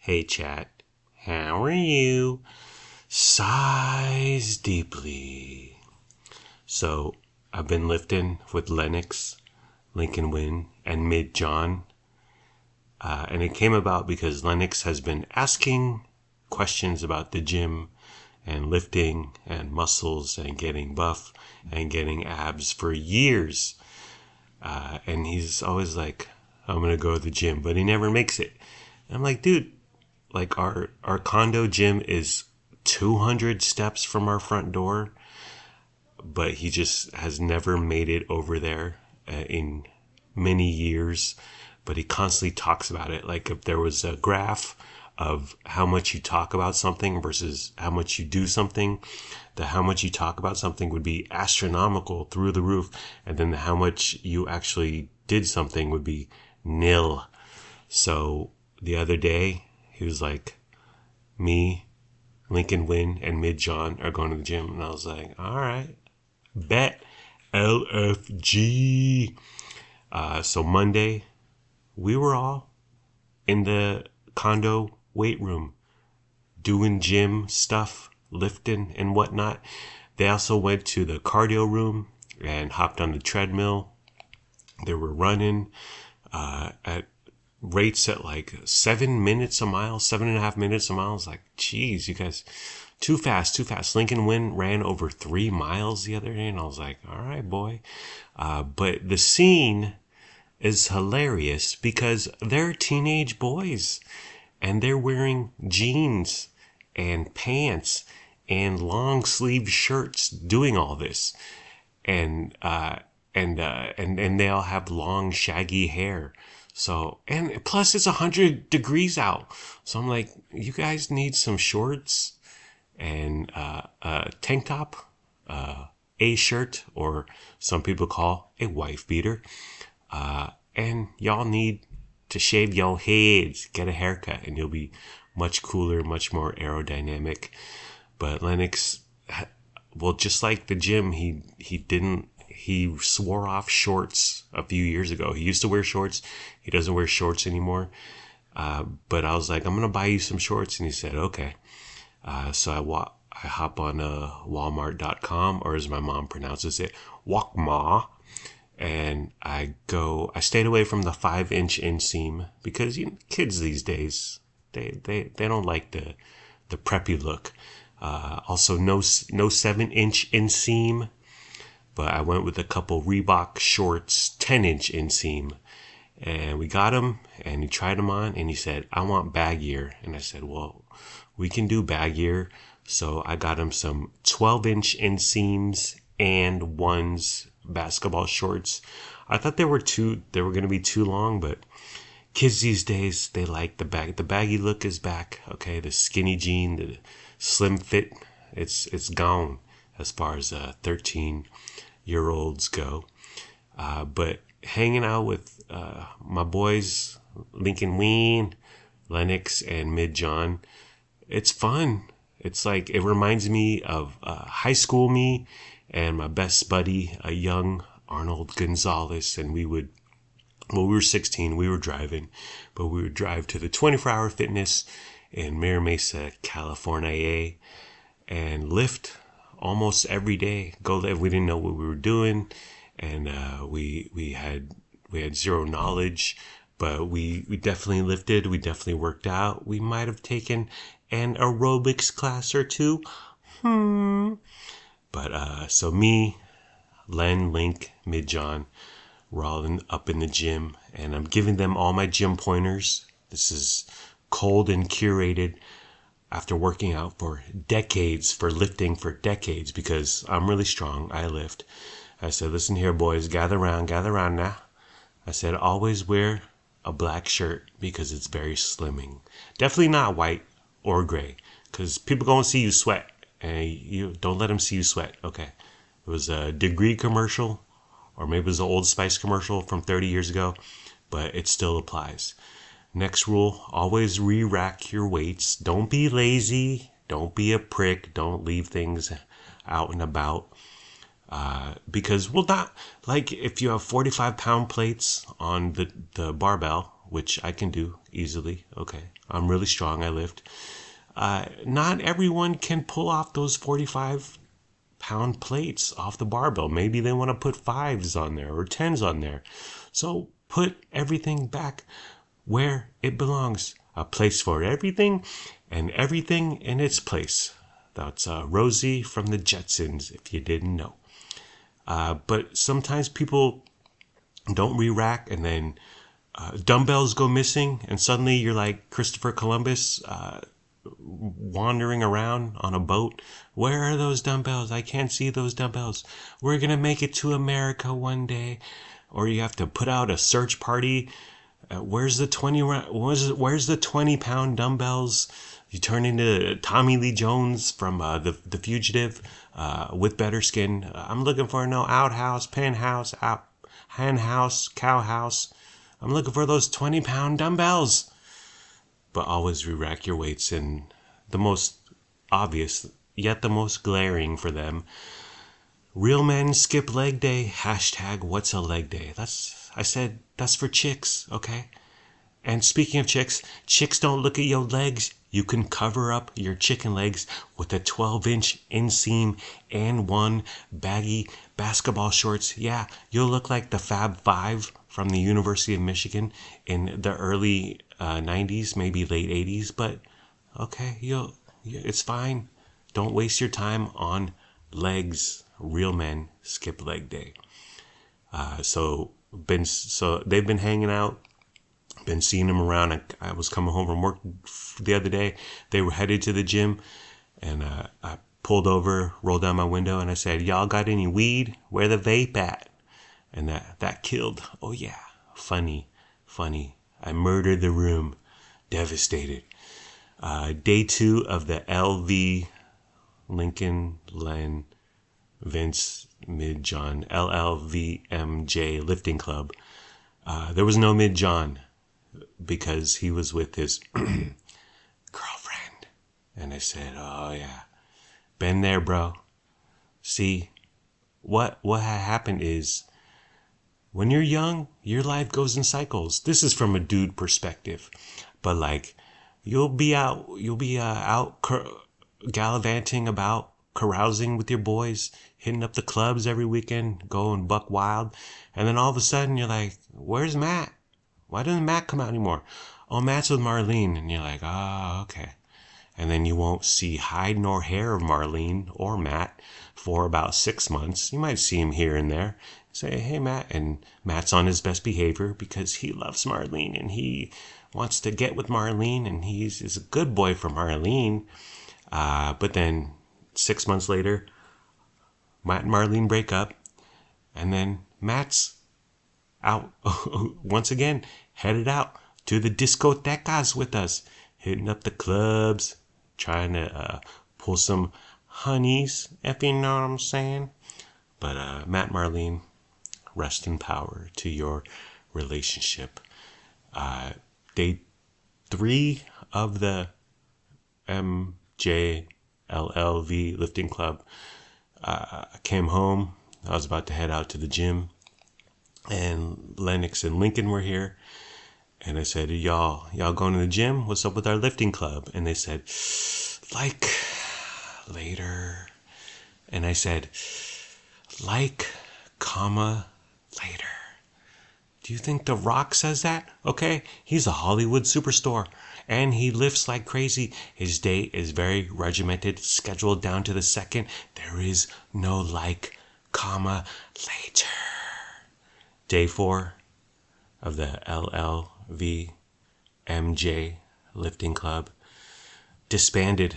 Hey chat, how are you? Sighs deeply. So, I've been lifting with Lennox, Lincoln Wynn, and Mid John. And it came about because Lennox has been asking questions about the gym and lifting and muscles and getting buff and getting abs for years. And he's always like, I'm going to go to the gym, but he never makes it. And I'm like, dude, like our condo gym is 200 steps from our front door, but he just has never made it over there in many years. But he constantly talks about it. Like if there was a graph of how much you talk about something versus how much you do something, the how much you talk about something would be astronomical through the roof, and then the how much you actually did something would be nil. So the other day he was like, me, Lincoln Wynn, and Mid John are going to the gym. And I was like, all right, bet. LFG. So Monday, we were all in the condo weight room doing gym stuff, lifting and whatnot. They also went to the cardio room and hopped on the treadmill. They were running at rates at like 7 minutes a mile, 7.5 minutes a mile. I was like, geez, you guys, too fast. Lincoln Wynn ran over 3 miles the other day, and I was like, all right, boy. But the scene is hilarious because they're teenage boys and they're wearing jeans and pants and long sleeve shirts doing all this. And they all have long shaggy hair. So, and plus it's 100 degrees out. So I'm like, you guys need some shorts and a tank top, a shirt, or some people call a wife beater. And y'all need to shave your heads, get a haircut, and you'll be much cooler, much more aerodynamic. But Lennox, well, just like the gym, he swore off shorts a few years ago. He used to wear shorts. He doesn't wear shorts anymore. But I was like, I'm going to buy you some shorts. And he said, okay. So I hop on Walmart.com, or as my mom pronounces it, Walkma. And I stayed away from the 5-inch inseam because kids these days, they don't like the preppy look. Also no 7-inch inseam, but I went with a couple Reebok shorts, 10-inch inseam, and we got them, and he tried them on, and he said, I want baggier. And I said, well, we can do baggier. So I got him some 12-inch inseams and ones basketball shorts. I thought they were going to be too long, but kids these days, they like the baggy look is back. Okay, the skinny jean, the slim fit, it's gone as far as 13-year-olds go. But hanging out with my boys, Lincoln Wynn, Lennox, and Mid John, it's fun. It's like, it reminds me of high school me and my best buddy, a young Arnold Gonzalez. And we were 16, we were driving, but we would drive to the 24-hour fitness in Mira Mesa, California, and lift almost every day. Go live. We didn't know what we were doing, and we had zero knowledge, but we definitely lifted. We definitely worked out. We might have taken an aerobics class or two. But so me, Len, Link, Mid John, we're all up in the gym, and I'm giving them all my gym pointers. This is cold and curated after working out for lifting for decades, because I'm really strong. I lift. I said, listen here, boys, gather around now. I said, always wear a black shirt because it's very slimming. Definitely not white or gray, because people going to see you sweat, and you don't let them see you sweat. Okay. It was a Degree commercial, or maybe it was an Old Spice commercial from 30 years ago, but it still applies. Next rule, always re-rack your weights. Don't be lazy. Don't be a prick. Don't leave things out and about. Because, well, not like if you have 45-pound plates on the barbell, which I can do easily. Okay. I'm really strong. I lift. Not everyone can pull off those 45-pound plates off the barbell. Maybe they want to put 5s on there or 10s on there. So put everything back where it belongs. A place for everything and everything in its place. That's Rosie from the Jetsons, if you didn't know. But sometimes people don't re-rack, and then dumbbells go missing, and suddenly you're like Christopher Columbus wandering around on a boat. Where are those dumbbells? I can't see those dumbbells. We're going to make it to America one day. Or you have to put out a search party. Where's the 20-pound dumbbells? You turn into Tommy Lee Jones from the Fugitive with better skin. I'm looking for no outhouse, penthouse, hen house, cow house. I'm looking for those 20-pound dumbbells. But always re-rack your weights, and the most obvious, yet the most glaring for them, real men skip leg day. Hashtag what's a leg day? That's for chicks, okay? And speaking of chicks don't look at your legs. You can cover up your chicken legs with a 12-inch inseam and one baggy basketball shorts. Yeah, you'll look like the Fab Five from the University of Michigan in the early 90s, maybe late 80s. But okay, it's fine. Don't waste your time on legs. Real men skip leg day. So they've been hanging out. Been seeing them around. I was coming home from work the other day. They were headed to the gym, and I pulled over, rolled down my window, and I said, "Y'all got any weed? Where the vape at?" And that killed. Oh yeah, funny. I murdered the room. Devastated. Day 2 of the LV Lincoln Len Vince Mid John LLVMJ Lifting Club. There was no Mid John, because he was with his girlfriend. And I said, "Oh yeah, been there, bro." See, what had happened is, when you're young, your life goes in cycles. This is from a dude perspective, but like, you'll be out gallivanting about, carousing with your boys, hitting up the clubs every weekend, going buck wild, and then all of a sudden you're like, "Where's Matt? Why doesn't Matt come out anymore?" "Oh, Matt's with Marlene." And you're like, "Oh, okay." And then you won't see hide nor hair of Marlene or Matt for about 6 months. You might see him here and there. Say, "Hey, Matt." And Matt's on his best behavior because he loves Marlene and he wants to get with Marlene, and he's a good boy for Marlene. But then 6 months later, Matt and Marlene break up, and then Matt's out once again, headed out to the discotecas with us, hitting up the clubs, trying to pull some honeys, if you know what I'm saying. But Matt and Marlene, rest in power to your relationship. Day 3 of the MJLLV Lifting Club. I came home. I was about to head out to the gym, and Lennox and Lincoln were here. And I said, y'all going to the gym? What's up with our lifting club?" And they said, "Like, later." And I said, "Like, comma, later." Do you think The Rock says that? Okay, he's a Hollywood superstar, and he lifts like crazy. His day is very regimented, scheduled down to the second. There is no like, comma, later. Day 4 of the LLVMJ Lifting Club. Disbanded.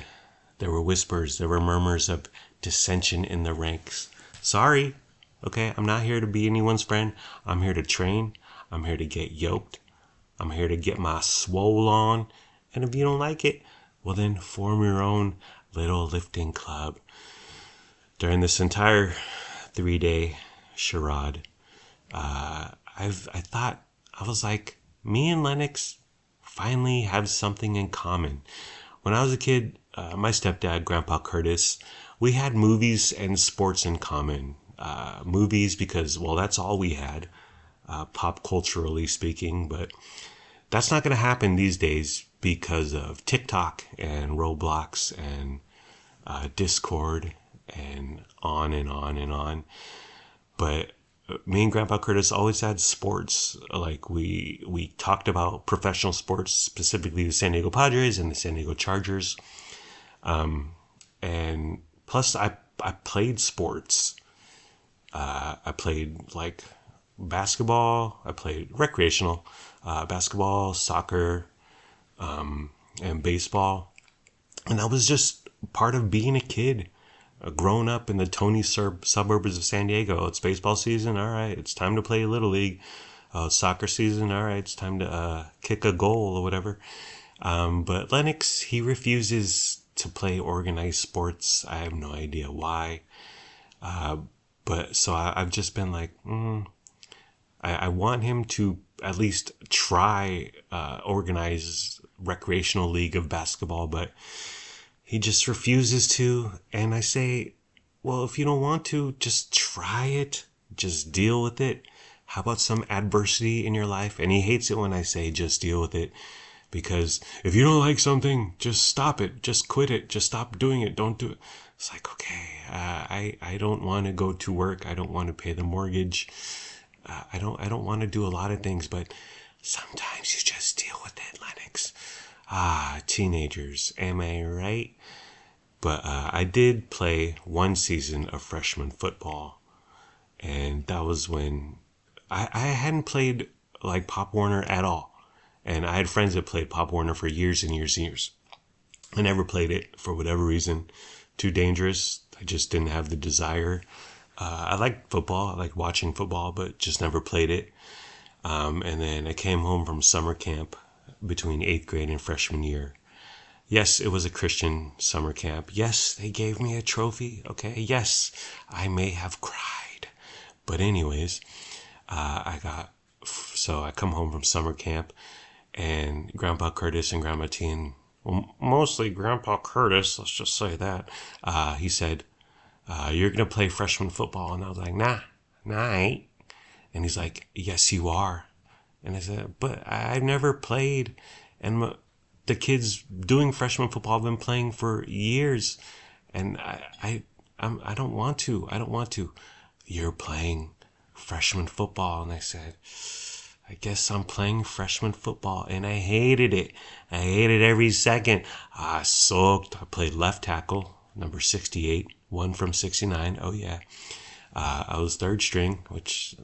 There were whispers, there were murmurs of dissension in the ranks. Sorry, okay, I'm not here to be anyone's friend. I'm here to train. I'm here to get yoked. I'm here to get my swole on. And if you don't like it, well then form your own little lifting club. During this entire 3-day charade, I was like, me and Lennox finally have something in common. When I was a kid, my stepdad, Grandpa Curtis, we had movies and sports in common. Movies because, well, that's all we had, pop culturally speaking, but that's not going to happen these days because of TikTok and Roblox and Discord and on and on and on. But me and Grandpa Curtis always had sports. Like we talked about professional sports, specifically the San Diego Padres and the San Diego Chargers. And plus I played sports. I played like basketball. I played recreational basketball, soccer, and baseball. And that was just part of being a kid. Growing up in the Tony suburbs of San Diego. It's baseball season. All right, it's time to play Little League. Soccer season. All right, it's time to kick a goal or whatever. But Lennox, he refuses to play organized sports. I have no idea why. But so I've just been like, I want him to at least try organize recreational league of basketball, but he just refuses to. And I say, well, if you don't want to, just try it. Just deal with it. How about some adversity in your life? And he hates it when I say just deal with it. Because if you don't like something, just stop it. Just quit it. Just stop doing it. Don't do it. It's like, okay, I don't want to go to work. I don't want to pay the mortgage. I don't want to do a lot of things, but sometimes you just deal with it, Lennox. Teenagers, am I right? But I did play one season of freshman football, and that was when I hadn't played like Pop Warner at all. And I had friends that played Pop Warner for years and years and years. I never played it for whatever reason. Too dangerous. I just didn't have the desire. I like football. I like watching football, but just never played it. And then I came home from summer camp between 8th grade and freshman year. Yes, it was a Christian summer camp. Yes, they gave me a trophy. Okay. Yes, I may have cried. But anyways, I come home from summer camp, and Grandpa Curtis and Grandma T, and well, mostly Grandpa Curtis, let's just say that, he said, you're going to play freshman football. And I was like, nah, I ain't. And he's like, yes, you are. And I said, but I've never played. And the kids doing freshman football have been playing for years. And I don't want to. I don't want to. You're playing freshman football. And I said, I guess I'm playing freshman football. And I hated it. I hated every second. I sucked. I played left tackle, number 68, 1 from 69. Oh, yeah. I was third string, which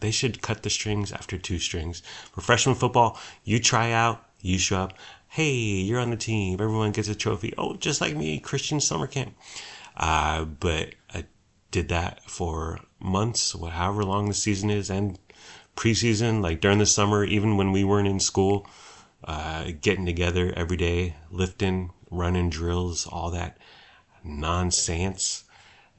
they should cut the strings after 2 strings. For freshman football, you try out, you show up. Hey, you're on the team. Everyone gets a trophy. Oh, just like me, Christian summer camp. But I did that for months, however long the season is, and preseason, like during the summer, even when we weren't in school, getting together every day, lifting, running drills, all that nonsense.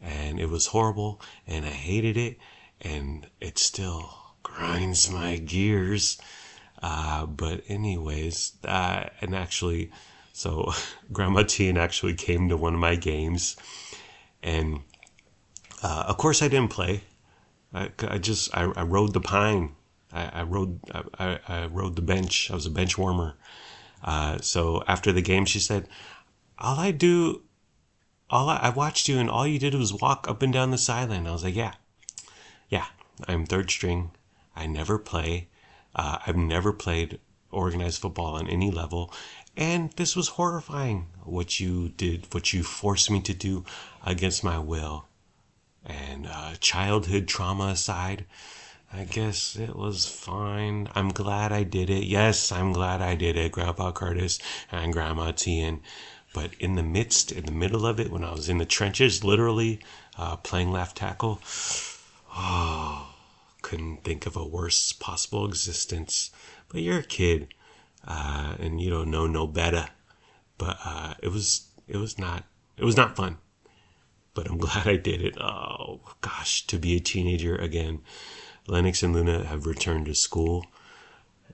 And it was horrible, and I hated it, and it still grinds my gears. But anyways, and actually, so Grandma Teen actually came to one of my games, and of course I didn't play. I rode the pine. I rode the bench. I was a bench warmer. So after the game, she said, I watched you, and all you did was walk up and down the sideline. I was like, yeah, I'm third string. I never play. I've never played organized football on any level. And this was horrifying, what you did, what you forced me to do against my will. And childhood trauma aside, I guess it was fine. I'm glad I did it. Yes, I'm glad I did it, Grandpa Curtis and Grandma Tian. But in the middle of it, when I was in the trenches, literally playing left tackle, couldn't think of a worse possible existence. But you're a kid, and you don't know no better. But it was not fun. But I'm glad I did it. Oh gosh, to be a teenager again. Lennox and Luna have returned to school,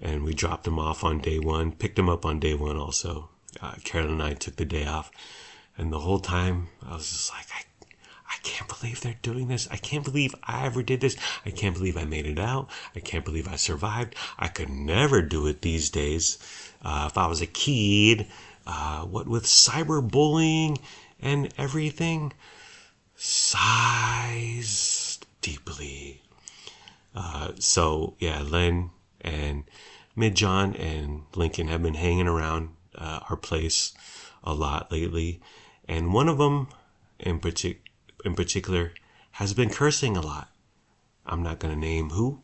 and we dropped them off on day 1, picked them up on day 1 also. Carolyn and I took the day off, and the whole time I was just like, I I can't believe they're doing this. I can't believe I ever did this. I can't believe I made it out. I can't believe I survived. I could never do it these days. If I was a kid, what with cyberbullying and everything, sighs deeply. So yeah, Len and Midjohn and Lincoln have been hanging around our place a lot lately, and one of them in particular has been cursing a lot. I'm not gonna name who.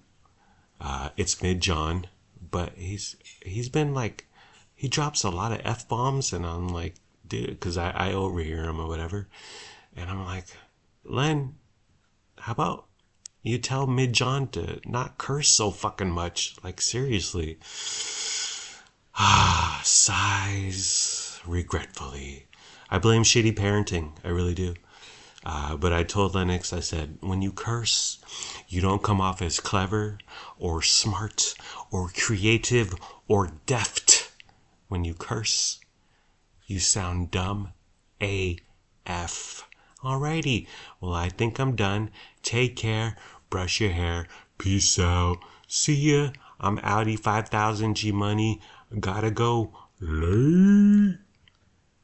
It's Midjohn, but he's been like, he drops a lot of f-bombs, and I'm like, dude, because I overhear him or whatever, and I'm like, Len, how about you tell Midjohn to not curse so fucking much? Like, seriously. Sighs regretfully. I blame shitty parenting. I really do. But I told Lennox, I said, when you curse, you don't come off as clever or smart or creative or deft. When you curse, you sound dumb AF. Alrighty, well, I think I'm done. Take care, brush your hair, peace out, see ya. I'm Audi 5000 G Money, gotta go. Late.